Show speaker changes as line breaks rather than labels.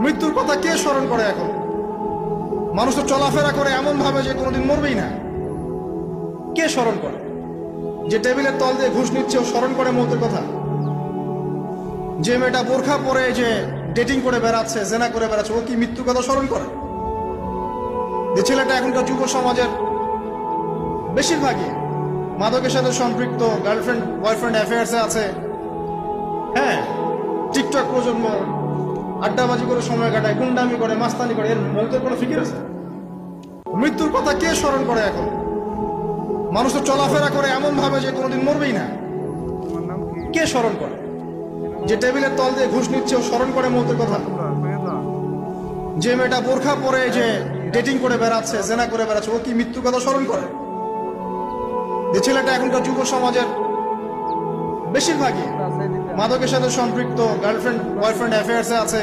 মৃত্যুর কথা কে স্মরণ করে এখন? মানুষ তো চলাফেরা করে এমন ভাবে যে কোনোদিন মরবেই না। কে স্মরণ করে? যে টেবিলের তল দিয়ে ঘুষ নিচ্ছে ও স্মরণ করে মৌতের কথা? যে মেয়েটা বোরখা পরে যে ডেটিং করে বেড়াচ্ছে, জেনা করে বেড়াচ্ছে, ও কি মৃত্যুর কথা স্মরণ করে? যে ছেলেটা এখনকার যুব সমাজের বেশিরভাগই মাদকের সাথে সম্পৃক্ত, গার্লফ্রেন্ড বয়ফ্রেন্ড অ্যাফেয়ার্সে আছে, হ্যাঁ, টিকটক প্রজন্ম, আড্ডাবাজি করে সময় কাটায়, গুন্ডামি করে, মাস্তানি করে, এর মৌতের কোনো ফিকির আছে? মৃত্যুর কথা কে স্মরণ করে এখন? মানুষ তো চলাফেরা করে এমন ভাবে যে কোনোদিন মরবেই না। কে স্মরণ করে? যে টেবিলের তল দিয়ে ঘুষ নিচ্ছে ও স্মরণ করে মৌতের কথা? যে মেয়েটা বোরখা পরে যে ডেটিং করে বেড়াচ্ছে, জেনা করে বেড়াচ্ছে, ও কি মৃত্যুর কথা স্মরণ করে? যে ছেলেটা এখনকার যুব সমাজের বেশিরভাগই মাদকের সাথে সম্পৃক্ত, গার্লফ্রেন্ড বয়ফ্রেন্ড অ্যাফেয়ার্সে আছে,